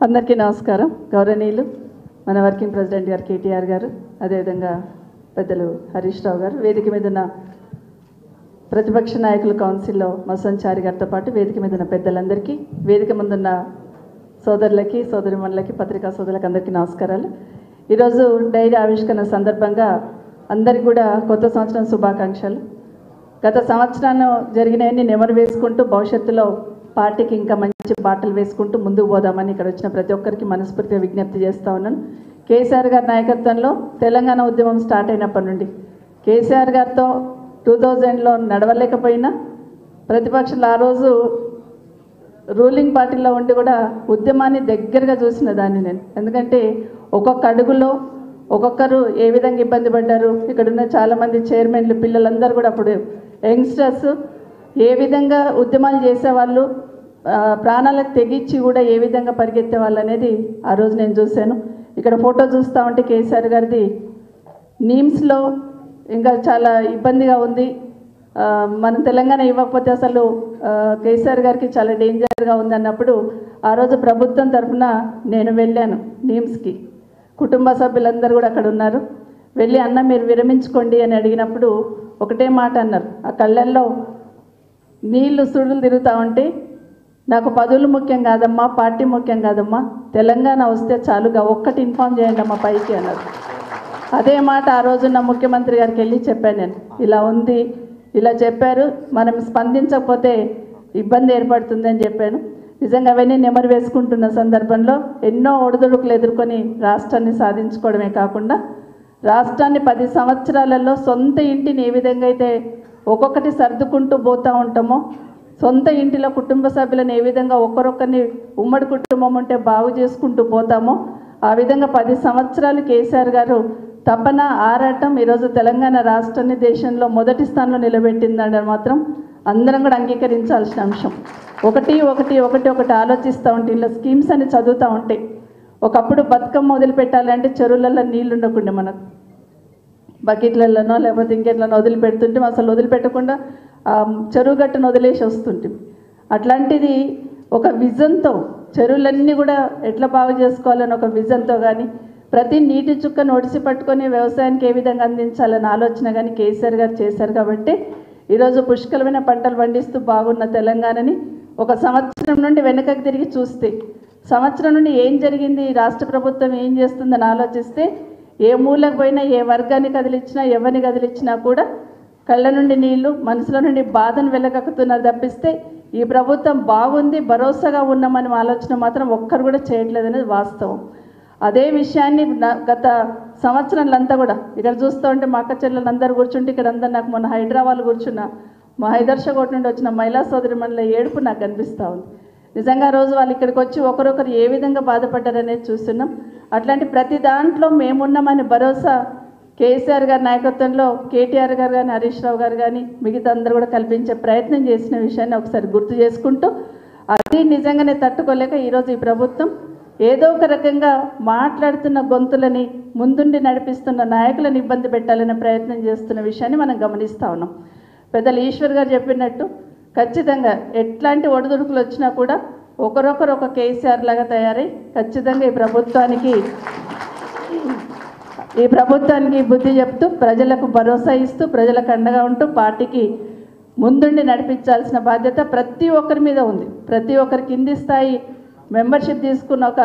అందరికీ నమస్కారం. గౌరవనీయులు మన వర్కింగ్ ప్రెసిడెంట్ గారు కేటీఆర్ గారు, అదేవిధంగా పెద్దలు హరీష్ రావు గారు, వేదిక మీద ఉన్న ప్రతిపక్ష నాయకుల కౌన్సిల్లో మసంచారి గారితో పాటు వేదిక మీద ఉన్న పెద్దలందరికీ, వేదిక ముందున్న సోదరులకి సోదరిమణులకి పత్రికా సోదరులకు అందరికీ నమస్కారాలు. ఈరోజు డైరీ ఆవిష్కరణ సందర్భంగా అందరికీ కూడా కొత్త సంవత్సరం శుభాకాంక్షలు. గత సంవత్సరాన్ని జరిగినవన్నీ నెమరు వేసుకుంటూ భవిష్యత్తులో పార్టీకి ఇంకా మంచి బాటలు వేసుకుంటూ ముందుకు పోదామని ఇక్కడ వచ్చిన ప్రతి ఒక్కరికి మనస్ఫూర్తిగా విజ్ఞప్తి చేస్తూ ఉన్నాను. కేసీఆర్ గారి నాయకత్వంలో తెలంగాణ ఉద్యమం స్టార్ట్ అయినప్పటి నుండి కేసీఆర్ గారితో 2000లో నడవలేకపోయినా ప్రతిపక్షాలు ఆ రోజు రూలింగ్ పార్టీలో ఉండి కూడా ఉద్యమాన్ని దగ్గరగా చూసిన దాన్ని నేను. ఎందుకంటే ఒక్కొక్క అడుగులో ఒక్కొక్కరు ఏ విధంగా ఇబ్బంది పడ్డారు, ఇక్కడున్న చాలామంది చైర్మన్లు పిల్లలందరూ కూడా అప్పుడు యంగ్స్టర్స్ ఏ విధంగా ఉద్యమాలు చేసేవాళ్ళు, ప్రాణాలకు తెగించి కూడా ఏ విధంగా పరిగెత్తే వాళ్ళు అనేది ఆ రోజు నేను చూశాను. ఇక్కడ ఫోటో చూస్తూ ఉంటే కేసీఆర్ గారిది నీమ్స్లో ఇంకా చాలా ఇబ్బందిగా ఉంది. మనం తెలంగాణ ఇవ్వకపోతే అసలు కేసీఆర్ గారికి చాలా డేంజర్గా ఉంది అన్నప్పుడు ఆ రోజు ప్రభుత్వం తరఫున నేను వెళ్ళాను నీమ్స్కి. కుటుంబ సభ్యులందరూ కూడా అక్కడ ఉన్నారు. వెళ్ళి అన్న మీరు విరమించుకోండి అని అడిగినప్పుడు ఒకటే మాట అన్నారు. ఆ కళ్ళల్లో నీళ్లు సుడులు తిరుగుతూ ఉంటే నాకు పదవులు ముఖ్యం కాదమ్మా, పార్టీ ముఖ్యం కాదమ్మా, తెలంగాణ వస్తే చాలుగా ఒక్కటి ఇన్ఫామ్ చేయండి అమ్మా పైకి అన్నారు. అదే మాట ఆ రోజున్న ముఖ్యమంత్రి గారికి వెళ్ళి చెప్పాను నేను. ఇలా ఉంది, ఇలా చెప్పారు, మనం స్పందించకపోతే ఇబ్బంది ఏర్పడుతుంది అని చెప్పాను. నిజంగా అవన్నీ నెమరు వేసుకుంటున్న సందర్భంలో ఎన్నో ఒడిదుడుకులు ఎదుర్కొని రాష్ట్రాన్ని సాధించుకోవడమే కాకుండా రాష్ట్రాన్ని 10 సంవత్సరాలలో సొంత ఇంటిని ఏ విధంగా అయితే ఒక్కొక్కటి సర్దుకుంటూ పోతూ ఉంటామో, సొంత ఇంటిలో కుటుంబ సభ్యులను ఏ విధంగా ఒక్కరొక్కరిని ఉమ్మడి కుటుంబం ఉంటే బాగు చేసుకుంటూ పోతామో ఆ విధంగా 10 సంవత్సరాలు కేసీఆర్ గారు తపన ఆరాటం ఈరోజు తెలంగాణ రాష్ట్రాన్ని దేశంలో మొదటి స్థానంలో నిలబెట్టిందని మాత్రం అందరం కూడా అంగీకరించాల్సిన అంశం. ఒకటి ఆలోచిస్తూ ఉంటే ఇలా స్కీమ్స్ అని చదువుతూ ఉంటే ఒకప్పుడు బతుకమ్మ వదిలిపెట్టాలంటే చెరువులలో నీళ్ళు ఉండకుండా మనకు బకెట్లలోనో లేకపోతే ఇంకెట్లనో వదిలిపెడుతుంటే అసలు వదిలిపెట్టకుండా చెరువు గట్టును వదిలేసి వస్తుంటే, అట్లాంటిది ఒక విజన్తో చెరువులన్నీ కూడా ఎట్లా బాగు చేసుకోవాలని ఒక విజన్తో కానీ ప్రతి నీటి చుక్కను ఒడిసి పట్టుకొని వ్యవసాయానికి ఏ విధంగా అందించాలని ఆలోచన కానీ కేసీఆర్ గారు చేశారు. కాబట్టి ఈరోజు పుష్కలమైన పంటలు పండిస్తూ బాగున్న తెలంగాణని ఒక సంవత్సరం నుండి వెనకకి తిరిగి చూస్తే సంవత్సరం నుండి ఏం జరిగింది, రాష్ట్ర ప్రభుత్వం ఏం చేస్తుందని ఆలోచిస్తే ఏ మూలకు పోయినా ఏ వర్గాన్ని కదిలించినా ఎవరిని కదిలించినా కూడా కళ్ళ నుండి నీళ్లు మనసులో నుండి బాధను వెళ్ళగక్కుతున్నారు తప్పిస్తే ఈ ప్రభుత్వం బాగుంది భరోసాగా ఉన్నామని ఆలోచన మాత్రం ఒక్కరు కూడా చేయట్లేదు అనేది వాస్తవం. అదే విషయాన్ని గత సంవత్సరాలంతా కూడా ఇక్కడ చూస్తూ ఉంటే మా అక్క చెల్లెలందరూ కూర్చుంటే ఇక్కడ అందరు నాకు మొన్న హైదరాబాద్ కూర్చున్న మా హైదర్షకోట నుండి వచ్చిన మహిళా సోదరి మనలో ఏడుపు నాకు కనిపిస్తూ ఉంది. నిజంగా రోజు వాళ్ళు ఇక్కడికి వచ్చి ఒకరొకరు ఏ విధంగా బాధపడ్డారనేది చూస్తున్నాం. అట్లాంటి ప్రతి దాంట్లో మేమున్నామని భరోసా కేసీఆర్ గారి నాయకత్వంలో కేటీఆర్ గారు కానీ హరీష్ రావు గారు కానీ మిగతా అందరూ కూడా కల్పించే ప్రయత్నం చేసిన విషయాన్ని ఒకసారి గుర్తు చేసుకుంటూ అది నిజంగానే తట్టుకోలేక ఈరోజు ఈ ప్రభుత్వం ఏదో ఒక రకంగా మాట్లాడుతున్న గొంతులని ముందుండి నడిపిస్తున్న నాయకులను ఇబ్బంది పెట్టాలనే ప్రయత్నం చేస్తున్న విషయాన్ని మనం గమనిస్తూ ఉన్నాం. పెద్దలు ఈశ్వర్ గారు చెప్పినట్టు ఖచ్చితంగా ఎట్లాంటి ఒడిదుడుకులు వచ్చినా కూడా ఒకరొకరు ఒక కేసీఆర్ లాగా తయారై ఖచ్చితంగా ఈ ప్రభుత్వానికి బుద్ధి చెప్తూ ప్రజలకు భరోసా ఇస్తూ ప్రజలకు అండగా ఉంటూ పార్టీకి ముందుండి నడిపించాల్సిన బాధ్యత ప్రతి ఒక్కరి మీద ఉంది. ప్రతి ఒక్కరి కింది స్థాయి మెంబర్షిప్ తీసుకున్న ఒక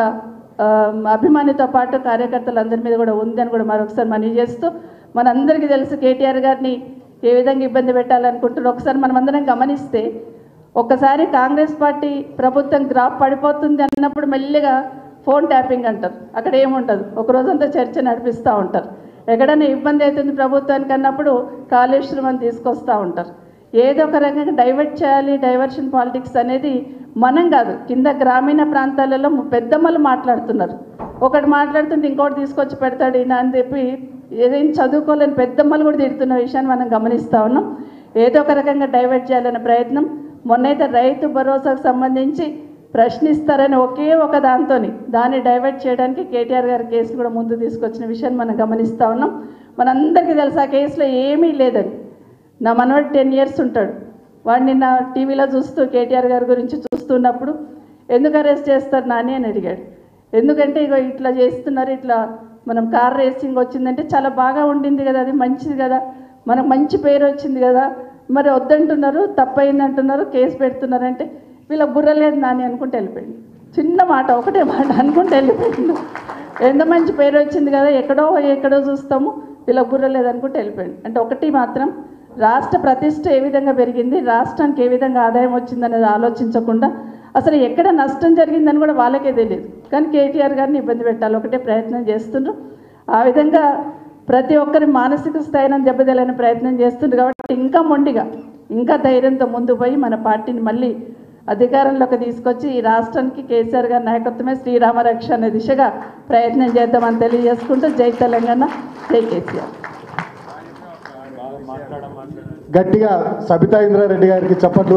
అభిమానితో పాటు కార్యకర్తలందరి మీద కూడా ఉందని కూడా మరొకసారి మనవి చేస్తూ, మనందరికీ తెలుసు కేటీఆర్ గారిని ఏ విధంగా ఇబ్బంది పెట్టాలనుకుంటున్నారు. ఒకసారి మనం అందరం గమనిస్తే ఒక్కసారి కాంగ్రెస్ పార్టీ ప్రభుత్వం గ్రాఫ్ పడిపోతుంది అన్నప్పుడు మెల్లిగా ఫోన్ ట్యాపింగ్ అంటారు. అక్కడ ఏముంటుంది, ఒక రోజంతా చర్చ నడిపిస్తూ ఉంటారు. ఎక్కడైనా ఇబ్బంది అవుతుంది ప్రభుత్వానికి అన్నప్పుడు కాళేశ్వరం అని తీసుకొస్తూ ఉంటారు. ఏదో ఒక రకంగా డైవర్ట్ చేయాలి. డైవర్షన్ పాలిటిక్స్ అనేది మనం కాదు, కింద గ్రామీణ ప్రాంతాలలో పెద్దమ్మలు మాట్లాడుతున్నారు. ఒకటి మాట్లాడుతుంటే ఇంకోటి తీసుకొచ్చి పెడతాడు ఈయన అని చెప్పి ఏదైనా చదువుకోలేని పెద్దమ్మలు కూడా తిడుతున్న విషయాన్ని మనం గమనిస్తూ ఉన్నాం. ఏదో ఒక రకంగా డైవర్ట్ చేయాలనే ప్రయత్నం. మొన్నైతే రైతు భరోసాకు సంబంధించి ప్రశ్నిస్తారని ఒకే ఒక దాన్ని డైవర్ట్ చేయడానికి కేటీఆర్ గారి కేసులు కూడా ముందు తీసుకొచ్చిన విషయాన్ని మనం గమనిస్తూ ఉన్నాం. మనందరికీ తెలుసు ఆ కేసులో ఏమీ లేదని. నా మనవాడు 10 years ఉంటాడు. వాడు నిన్న టీవీలో చూస్తూ కేటీఆర్ గారి గురించి చూస్తున్నప్పుడు ఎందుకు అరెస్ట్ చేస్తారు నాని అని అడిగాడు. ఎందుకంటే ఇగో ఇట్లా చేస్తున్నారు, ఇట్లా మనం కార్ రేసింగ్ వచ్చిందంటే చాలా బాగా ఉండింది కదా, అది మంచిది కదా, మనకు మంచి పేరు వచ్చింది కదా, మరి వద్దంటున్నారు, తప్పైంది అంటున్నారు, కేసు పెడుతున్నారంటే వీళ్ళ బుర్రలేదు నాని అనుకుంటే వెళ్ళిపోయింది. చిన్న మాట, ఒకటే మాట అనుకుంటే వెళ్ళిపోయింది. ఎంత మంచి పేరు వచ్చింది కదా, ఎక్కడో చూస్తాము, వీళ్ళ బుర్రలేదు అనుకుంటే వెళ్ళిపోయింది. అంటే ఒకటి మాత్రం, రాష్ట్ర ప్రతిష్ట ఏ విధంగా పెరిగింది, రాష్ట్రానికి ఏ విధంగా ఆదాయం వచ్చిందనేది ఆలోచించకుండా అసలు ఎక్కడ నష్టం జరిగిందని కూడా వాళ్ళకే తెలియదు. కానీ కేటీఆర్ గారిని ఇబ్బంది పెట్టాలి ఒకటే ప్రయత్నం చేస్తుండ్రు. ఆ విధంగా ప్రతి ఒక్కరి మానసిక స్థాయిని దెబ్బతీయాలని ప్రయత్నం చేస్తుండ్రు. కాబట్టి ఇంకా మొండిగా, ఇంకా ధైర్యంతో ముందుకు పోయి మన పార్టీని మళ్ళీ అధికారంలోకి తీసుకొచ్చి ఈ రాష్ట్రానికి కేసీఆర్ గారి నాయకత్వమే శ్రీరామ రక్ష అనే దిశగా ప్రయత్నం చేద్దామని తెలియజేసుకుంటూ జై తెలంగాణ, జై కేసీఆర్. గట్టిగా సబితా ఇంద్రారెడ్డి గారికి చప్పట్లు.